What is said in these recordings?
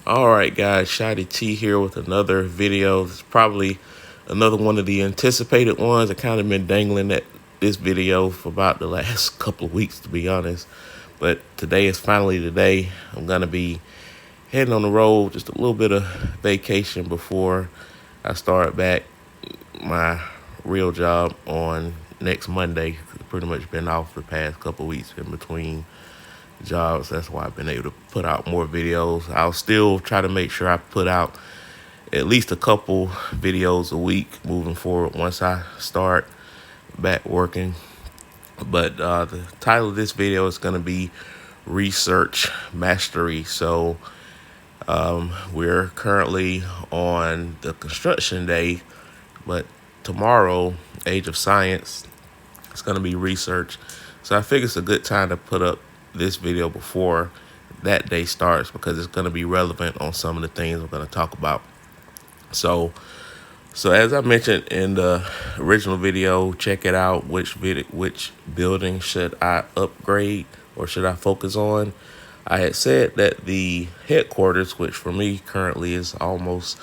All right, guys, Shotty T here with another video. It's probably another one of the anticipated ones. I kind of been dangling at this video for about the last couple of weeks, to be honest. But today is finally the day. I'm gonna be heading on the road, just a little bit of vacation before I start back my real job on next Monday. Pretty much been off the past couple of weeks in between jobs. That's why I've been able to put out more videos. I'll still try to make sure I put out at least a couple videos a week moving forward once I start back working. But the title of this video is going to be Research Mastery. So we're currently on the construction day, but tomorrow, Age of Science, it's going to be research. So I figure it's a good time to put up this video before that day starts because it's going to be relevant on some of the things we're going to talk about. So as I mentioned in the original video, check it out. Which building should I upgrade or should I focus on? I had said that the headquarters, which for me currently is almost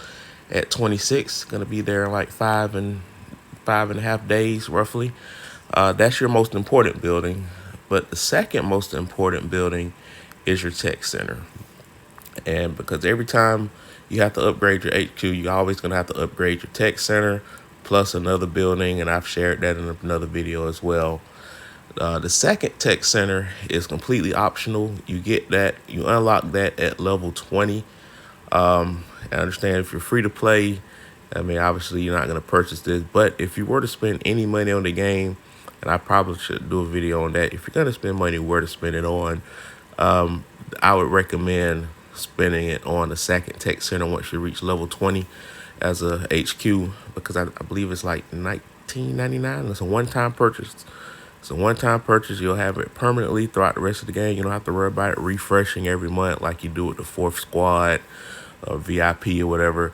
at 26, going to be there in like 5.5 days roughly. That's your most important building. But the second most important building is your tech center. And because every time you have to upgrade your HQ, you're always going to have to upgrade your tech center plus another building. And I've shared that in another video as well. The second tech center is completely optional. You get that, you unlock that at level 20. I understand if you're free to play, I mean, obviously you're not going to purchase this, but if you were to spend any money on the game, and I probably should do a video on that, if you're going to spend money, where to spend it on, I would recommend spending it on the second tech center once you reach level 20 as a HQ, because I believe it's like $19.99. It's a one-time purchase. It's a one-time purchase. You'll have it permanently throughout the rest of the game. You don't have to worry about it refreshing every month like you do with the fourth squad or VIP or whatever.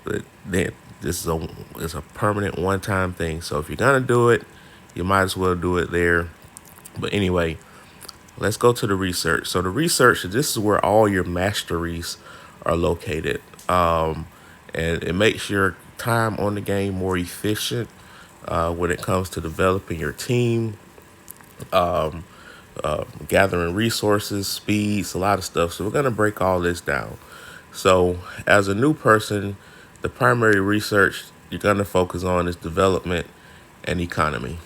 But then this is a permanent one-time thing. So if you're gonna do it, you might as well do it there. But anyway, let's go to the research. So the research, this is where all your masteries are located. And it makes your time on the game more efficient when it comes to developing your team, gathering resources, speeds, a lot of stuff. So we're going to break all this down. So as a new person, the primary research you're going to focus on is development and economy.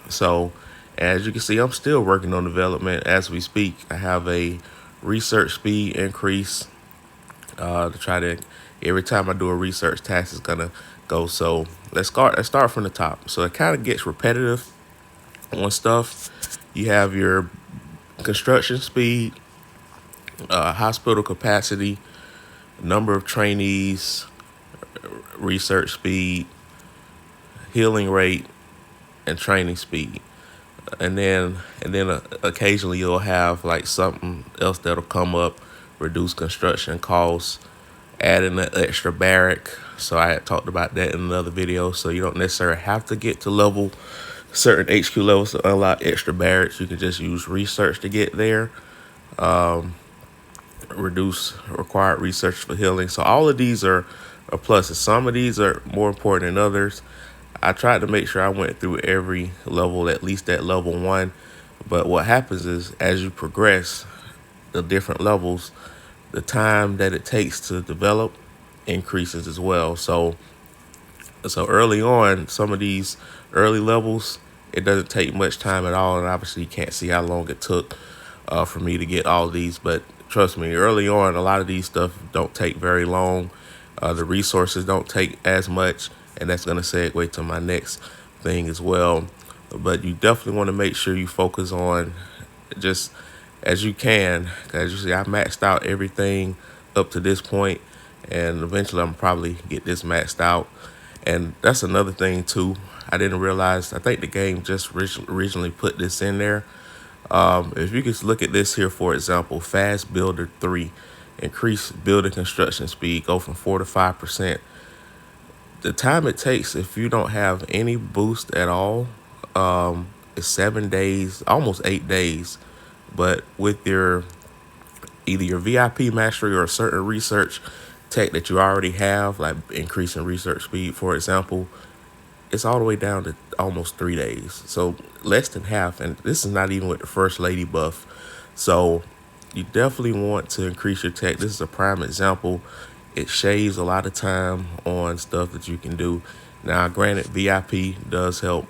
So as you can see, I'm still working on development as we speak. I have a research speed increase to try to, every time I do a research task, it's going to go. So let's start from the top. So it kind of gets repetitive on stuff. You have your construction speed, hospital capacity, number of trainees, research speed, healing rate, and training speed. And then occasionally you'll have like something else that'll come up, reduce construction costs, add in an extra barrack. So I had talked about that in another video. So you don't necessarily have to get to certain HQ levels to unlock extra barracks. You can just use research to get there. Reduce required research for healing. So all of these are pluses. Some of these are more important than others. I tried to make sure I went through every level, at least at level 1. But what happens is as you progress the different levels, the time that it takes to develop increases as well. So early on, some of these early levels, it doesn't take much time at all. And obviously you can't see how long it took for me to get all these. But trust me, early on, a lot of these stuff don't take very long. The resources don't take as much. And that's going to segue to my next thing as well. But you definitely want to make sure you focus on just as you can. As you see, I maxed out everything up to this point, and eventually I'm probably get this maxed out. And that's another thing too. I didn't realize, I think the game just originally put this in there. If you could look at this here, for example, Fast Builder 3, increase building construction speed, go from 4 to 5%. The time it takes if you don't have any boost at all is 7 days, almost 8 days. But with your either your VIP mastery or a certain research tech that you already have, like increasing research speed, for example, it's all the way down to almost 3 days. So less than half. And this is not even with the first lady buff. So you definitely want to increase your tech. This is a prime example. It shaves a lot of time on stuff that you can do. Now, granted, VIP does help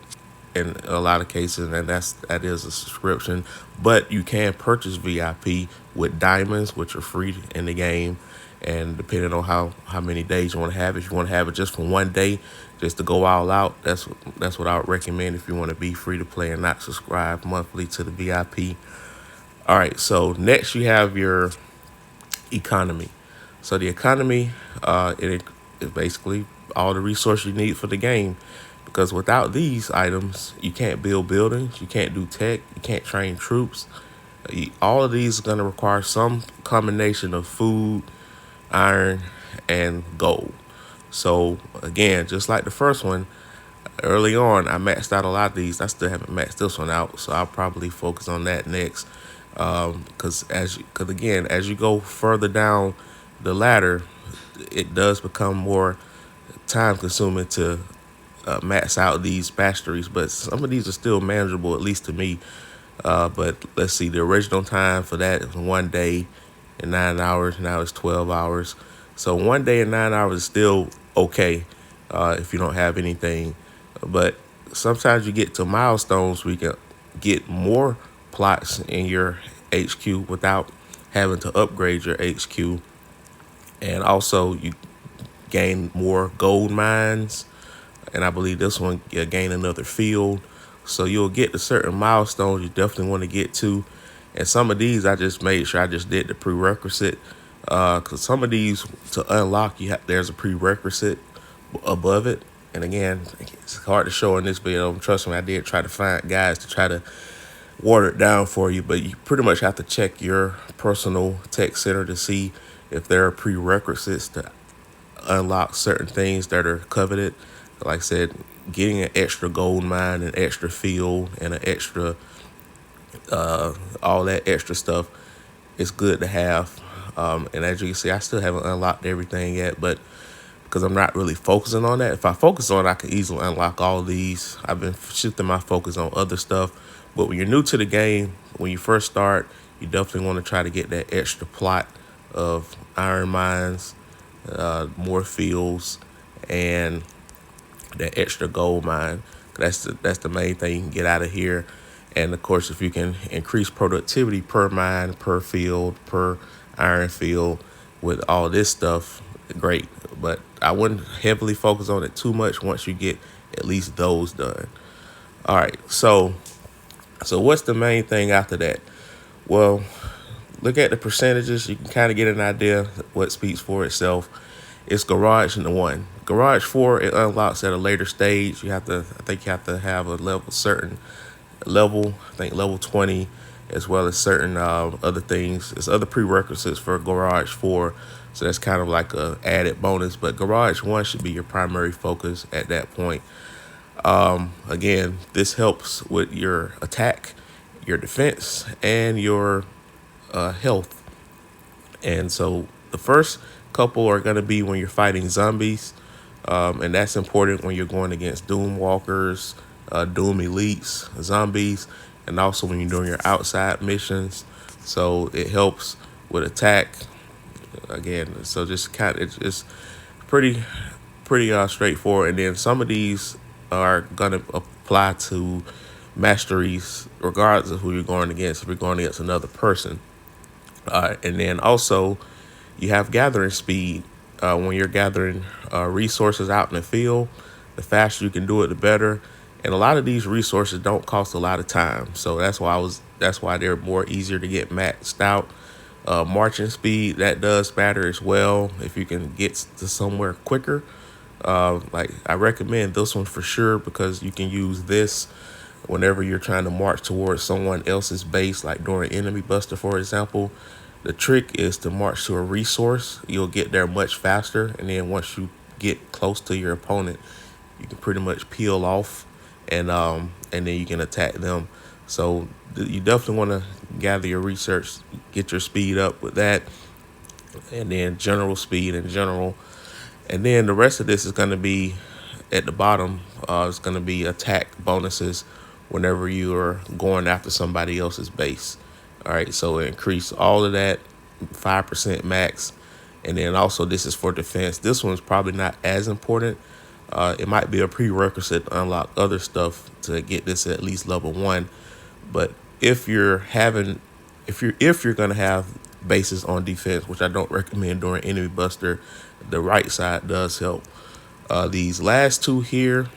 in a lot of cases, and that is a subscription. But you can purchase VIP with diamonds, which are free in the game. And depending on how many days you want to have it, if you want to have it just for one day, just to go all out, that's what I would recommend if you want to be free to play and not subscribe monthly to the VIP. All right, so next you have your economy. So the economy, it is basically all the resources you need for the game. Because without these items, you can't build buildings, you can't do tech, you can't train troops. All of these are going to require some combination of food, iron, and gold. So again, just like the first one, early on I maxed out a lot of these. I still haven't maxed this one out, so I'll probably focus on that next. Because again, as you go further down the ladder, it does become more time consuming to max out these masteries. But some of these are still manageable, at least to me. But let's see, the original time for that is 1 day and 9 hours. Now it's 12 hours. So 1 day and 9 hours is still okay if you don't have anything. But sometimes you get to milestones where you can get more plots in your HQ without having to upgrade your HQ. And also you gain more gold mines. And I believe this one you'll gain another field. So you'll get to certain milestones you definitely want to get to. And some of these I just made sure I just did the prerequisite. Because some of these to unlock, there's a prerequisite above it. And again, it's hard to show in this video. Trust me, I did try to find guys to try to water it down for you. But you pretty much have to check your personal tech center to see if there are prerequisites to unlock certain things that are coveted. Like I said, getting an extra gold mine, an extra field, and an extra, all that extra stuff is good to have. And as you can see, I still haven't unlocked everything yet, but because I'm not really focusing on that. If I focus on it, I can easily unlock all of these. I've been shifting my focus on other stuff. But when you're new to the game, when you first start, you definitely want to try to get that extra plot of iron mines, more fields, and that extra gold mine. That's the main thing you can get out of here. And of course, if you can increase productivity per mine, per field, per iron field with all this stuff, great. But I wouldn't heavily focus on it too much once you get at least those done. All right, so what's the main thing after that? Well, look at the percentages. You can kind of get an idea what speaks for itself. It's Garage and the 1. Garage 4, it unlocks at a later stage. I think you have to have a certain level, I think level 20, as well as certain other things. There's other prerequisites for Garage 4, so that's kind of like a added bonus. But Garage 1 should be your primary focus at that point. Again, this helps with your attack, your defense, and your health. And so the first couple are going to be when you're fighting zombies, and that's important when you're going against Doom Walkers, Doom Elites, zombies, and also when you're doing your outside missions. So it helps with attack. Again, so just it's just pretty straightforward. And then some of these are gonna apply to masteries regardless of who you're going against. If you're going against another person, and then also you have gathering speed. When you're gathering resources out in the field, the faster you can do it, the better. And a lot of these resources don't cost a lot of time, so that's why they're more easier to get maxed out. Marching speed, that does matter as well. If you can get to somewhere quicker, like I recommend this one for sure, because you can use this whenever you're trying to march towards someone else's base, like during enemy buster, for example. The trick is to march to a resource. You'll get there much faster, and then once you get close to your opponent, you can pretty much peel off, and then you can attack them. So you definitely want to gather your research, get your speed up with that, and then general speed in general. And then the rest of this is going to be at the bottom. It's going to be attack bonuses whenever you are going after somebody else's base. All right, so increase all of that 5% max. And then also, this is for defense. This one's probably not as important. It might be a prerequisite to unlock other stuff to get this at least level 1. But if you're having, if you're gonna have bases on defense, which I don't recommend during enemy buster, the right side does help. These last two here,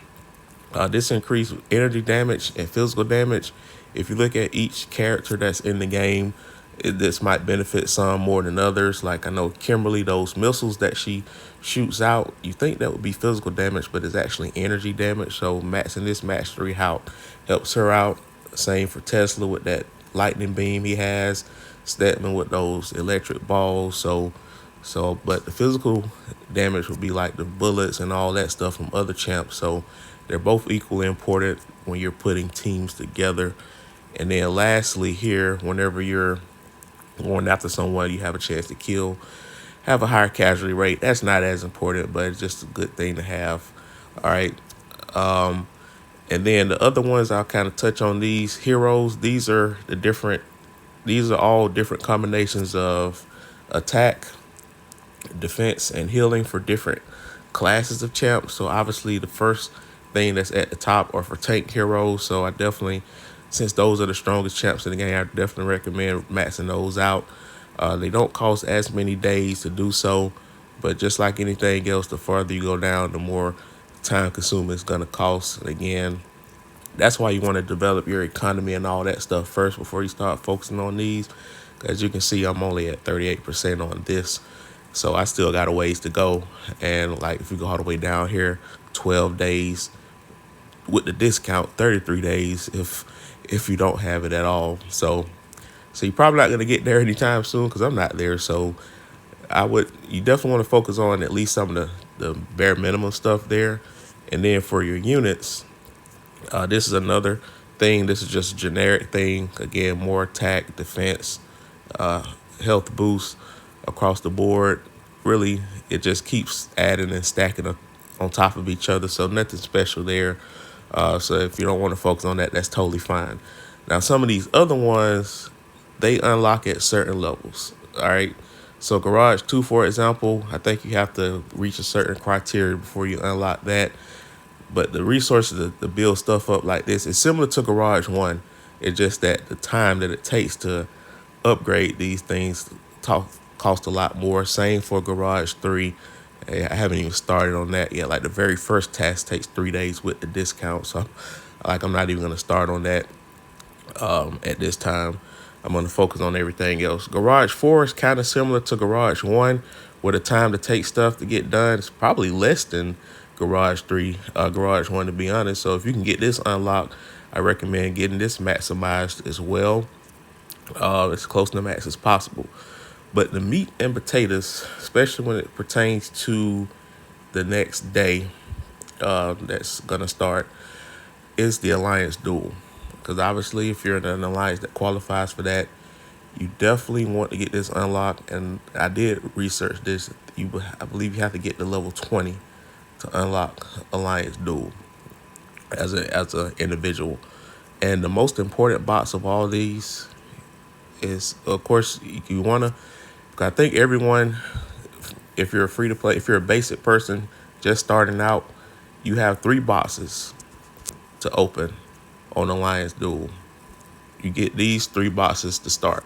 this increased energy damage and physical damage. If you look at each character that's in the game, this might benefit some more than others. Like I know Kimberly, those missiles that she shoots out, you think that would be physical damage, but it's actually energy damage. So maxing this mastery out helps her out. Same for Tesla with that lightning beam he has. Stedman with those electric balls. But the physical damage would be like the bullets and all that stuff from other champs. So they're both equally important when you're putting teams together. And then lastly here, whenever you're going after someone you have a chance to kill, have a higher casualty rate. That's not as important, but it's just a good thing to have. All right. And then the other ones, I'll kind of touch on these heroes. These are all different combinations of attack, defense, and healing for different classes of champs. So obviously the first thing that's at the top are for tank heroes. So I definitely, since those are the strongest champs in the game, I definitely recommend maxing those out. They don't cost as many days to do so, but just like anything else, the farther you go down, the more time consuming it's going to cost. And again, that's why you want to develop your economy and all that stuff first before you start focusing on these. As you can see, I'm only at 38% on this. So I still got a ways to go. And like if you go all the way down here, 12 days with the discount, 33 days if you don't have it at all. So you're probably not going to get there anytime soon because I'm not there. So you definitely want to focus on at least some of the bare minimum stuff there. And then for your units, this is another thing. This is just a generic thing. Again, more attack, defense, health boost across the board. Really, it just keeps adding and stacking on top of each other. So nothing special there. So if you don't want to focus on that, that's totally fine. Now, some of these other ones, they unlock at certain levels. All right. So Garage 2, for example, I think you have to reach a certain criteria before you unlock that. But the resources to build stuff up like this is similar to Garage 1. It's just that the time that it takes to upgrade these things cost a lot more. Same for Garage 3. I haven't even started on that yet. Like the very first task takes 3 days with the discount. So I'm not even going to start on that at this time. I'm going to focus on everything else. Garage 4 is kind of similar to Garage 1, where the time to take stuff to get done is probably less than Garage 3, Garage 1, to be honest. So if you can get this unlocked, I recommend getting this maximized as well, as close to max as possible. But the meat and potatoes, especially when it pertains to the next day that's going to start, is the Alliance Duel. Because obviously, if you're in an alliance that qualifies for that, you definitely want to get this unlocked. And I did research this. I believe you have to get to level 20 to unlock Alliance Duel as a individual. And the most important box of all these is, of course, you want to. I think everyone, if you're free to play, if you're a basic person just starting out, you have 3 boxes to open on Alliance Duel. You get these 3 boxes to start.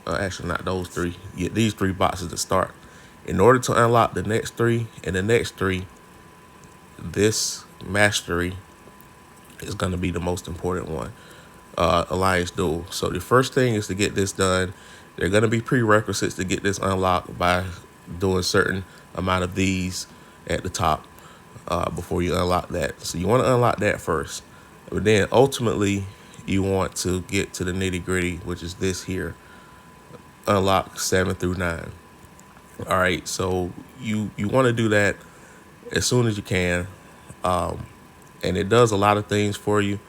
Actually, not those 3. You get these 3 boxes to start. In order to unlock the next 3 and the next 3, this mastery is going to be the most important one. Alliance Duel. So the first thing is to get this done. There are going to be prerequisites to get this unlocked by doing certain amount of these at the top before you unlock that. So you want to unlock that first. But then ultimately, you want to get to the nitty gritty, which is this here. Unlock 7 through 9. All right, so you want to do that as soon as you can. And it does a lot of things for you.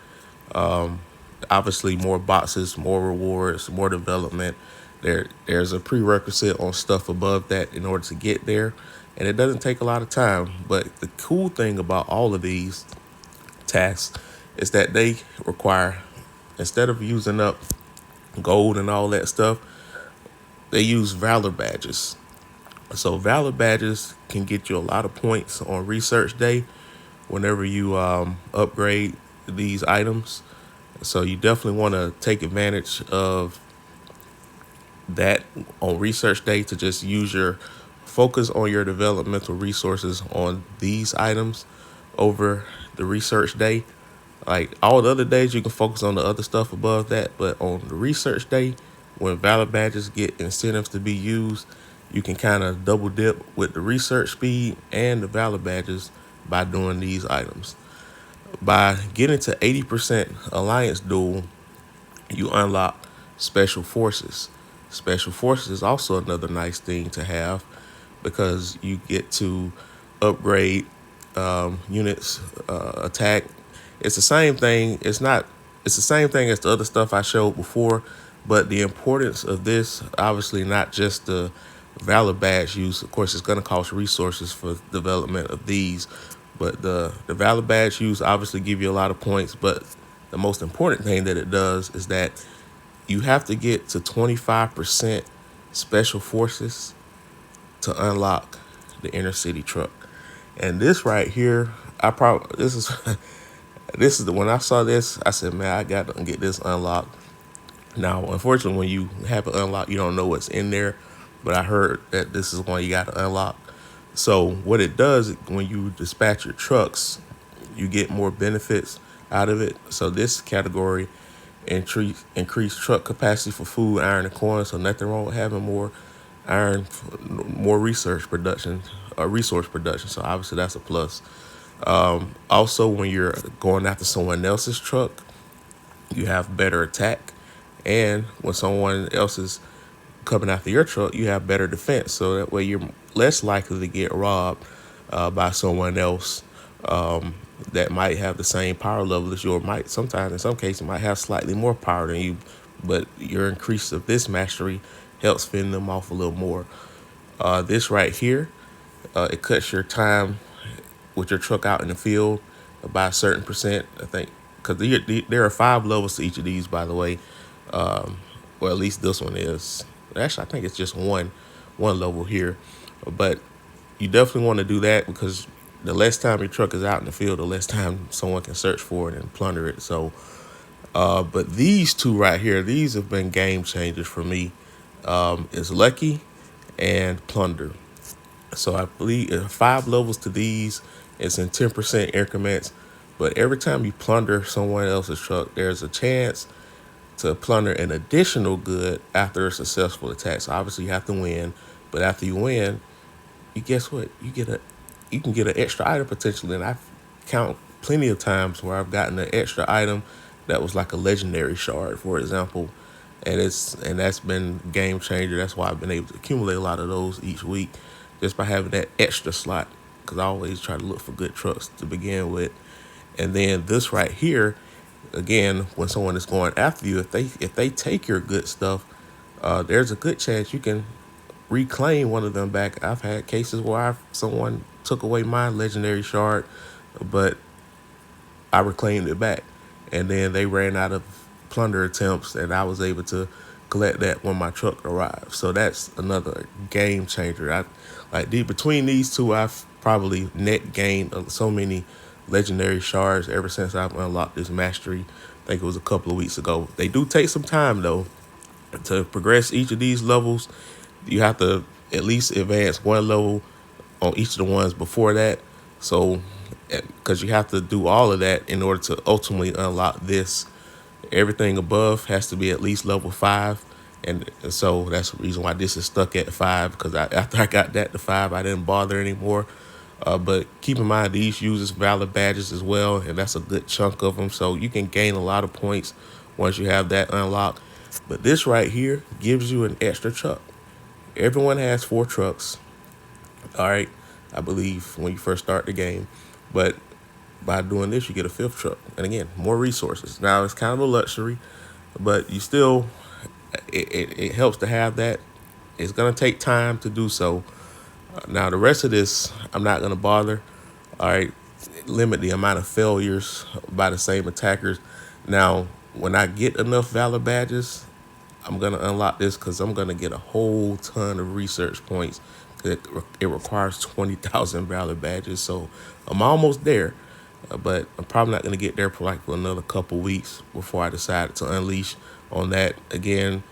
obviously more boxes, more rewards, more development. There's a prerequisite on stuff above that in order to get there, and it doesn't take a lot of time. But the cool thing about all of these tasks is that they require, instead of using up gold and all that stuff, they use valor badges. So valor badges can get you a lot of points on research day whenever you upgrade these items. So you definitely want to take advantage of that on research day to just use your focus on your developmental resources on these items over the research day. Like all the other days, you can focus on the other stuff above that, but on the research day, when valor badges get incentives to be used, you can kind of double dip with the research speed and the valor badges by doing these items. By getting to 80% alliance duel, you unlock special forces. Special forces is also another nice thing to have because you get to upgrade units, attack. It's the same thing. It's not. It's the same thing as the other stuff I showed before, but the importance of this, obviously, not just the valor badge use. Of course, it's going to cost resources for development of these, but the valor badge use obviously give you a lot of points. But the most important thing that it does is that you have to get to 25% special forces to unlock the inner city truck. And this right here, I probably this is this is the when I saw this, I said, man, I got to get this unlocked. Now, unfortunately, when you have it unlocked, you don't know what's in there. But I heard that this is one you got to unlock. So what it does when you dispatch your trucks, you get more benefits out of it. So this category increase truck capacity for food, iron, and corn. So nothing wrong with having more iron, more resource production. So obviously that's a plus. Also, when you're going after someone else's truck, you have better attack, and when someone else is coming after your truck, you have better defense. So that way, you're less likely to get robbed by someone else that might have the same power level as you, or might sometimes, in some cases, might have slightly more power than you. But your increase of this mastery helps fend them off a little more. This right here, it cuts your time with your truck out in the field by a certain percent. I think because there are 5 levels to each of these, by the way, or at least this one is. Actually, I think it's just one level here, but you definitely want to do that because the less time your truck is out in the field, the less time someone can search for it and plunder it. So, but these two right here, these have been game changers for me. Is Lucky and Plunder. So I believe 5 levels to these. It's in 10% increments. But every time you plunder someone else's truck, there's a chance to plunder an additional good after a successful attack. So obviously you have to win. But after you win, you guess what? You can get an extra item potentially. And I've count plenty of times where I've gotten an extra item that was like a legendary shard, for example. And that's been game changer. That's why I've been able to accumulate a lot of those each week just by having that extra slot. Because I always try to look for good trucks to begin with. And then this right here, again, when someone is going after you, if they take your good stuff, there's a good chance you can reclaim one of them back. I've had cases where someone took away my legendary shard, but I reclaimed it back, and then they ran out of plunder attempts, and I was able to collect that when my truck arrived. So that's another game changer. Between these two, I've probably net gained so many legendary shards ever since I've unlocked this mastery. I think it was a couple of weeks ago. They do take some time though to progress each of these levels. You have to at least advance one level on each of the ones before that. So, because you have to do all of that in order to ultimately unlock this. Everything above has to be at least level 5. And so that's the reason why this is stuck at 5, because after I got that to 5, I didn't bother anymore. But keep in mind, these uses valor badges as well, and that's a good chunk of them. So you can gain a lot of points once you have that unlocked. But this right here gives you an extra truck. Everyone has 4 trucks, all right, I believe, when you first start the game. But by doing this, you get a fifth truck. And again, more resources. Now, it's kind of a luxury, but you still, it helps to have that. It's going to take time to do so. Now, the rest of this, I'm not going to bother. All right, limit the amount of failures by the same attackers. Now, when I get enough Valor badges, I'm going to unlock this because I'm going to get a whole ton of research points. It requires 20,000 Valor badges, so I'm almost there. But I'm probably not going to get there for like another couple weeks before I decide to unleash on that. Again,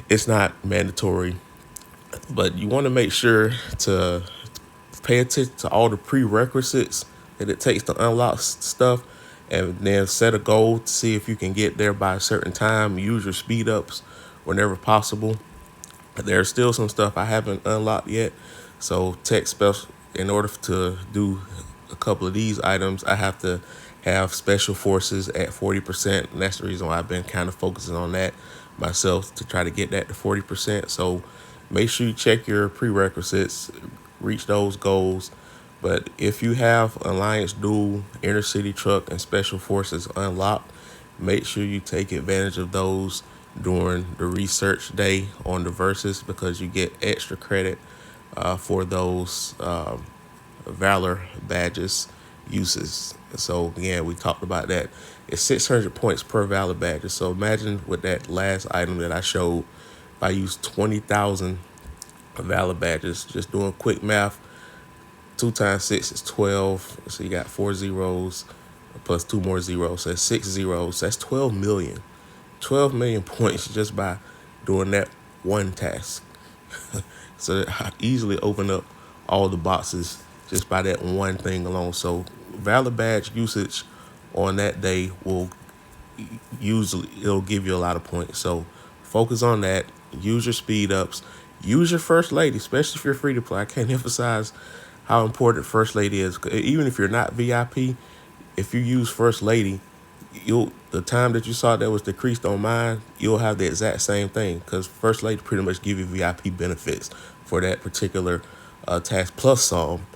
it's not mandatory, but you want to make sure to pay attention to all the prerequisites that it takes to unlock stuff, and then set a goal to see if you can get there by a certain time. Use your speed ups whenever possible. There's still some stuff I haven't unlocked yet, so tech special. In order to do a couple of these items, I have to have special forces at 40%, and that's the reason why I've been kind of focusing on that myself, to try to get that to 40%. So make sure you check your prerequisites, reach those goals. But if you have Alliance Duel, Inner City Truck, and Special Forces unlocked, make sure you take advantage of those during the research day on the verses, because you get extra credit for those Valor badges uses. So again, we talked about that. It's 600 points per Valor badge. So imagine with that last item that I showed, if I use 20,000 Valor badges, just doing quick math, 2 times 6 is 12. So you got 4 zeros plus 2 more zeros. So that's 6 zeros. That's 12 million. 12 million points just by doing that one task. So I easily open up all the boxes just by that one thing alone. So Valor badge usage on that day will usually, it'll give you a lot of points. So focus on that. Use your speed ups. Use your first lady, especially if you're free to play. I can't emphasize how important first lady is. Even if you're not VIP, if you use first lady, the time that you saw that was decreased on mine, you'll have the exact same thing, because first lady pretty much give you VIP benefits for that particular task plus some.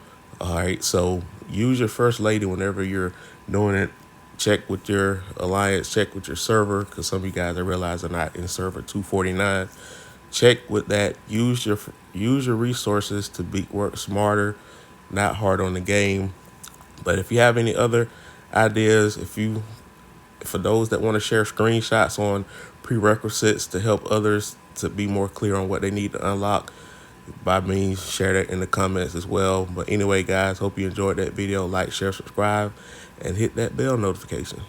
All right, so use your first lady whenever you're doing it. Check with your alliance, check with your server, because some of you guys, I realize, are not in server 249. Check with that. Use your resources to work smarter, not hard on the game. But if you have any other ideas, for those that want to share screenshots on prerequisites to help others to be more clear on what they need to unlock, by means, share that in the comments as well. But anyway, guys, hope you enjoyed that video. Like, share, subscribe, and hit that bell notification.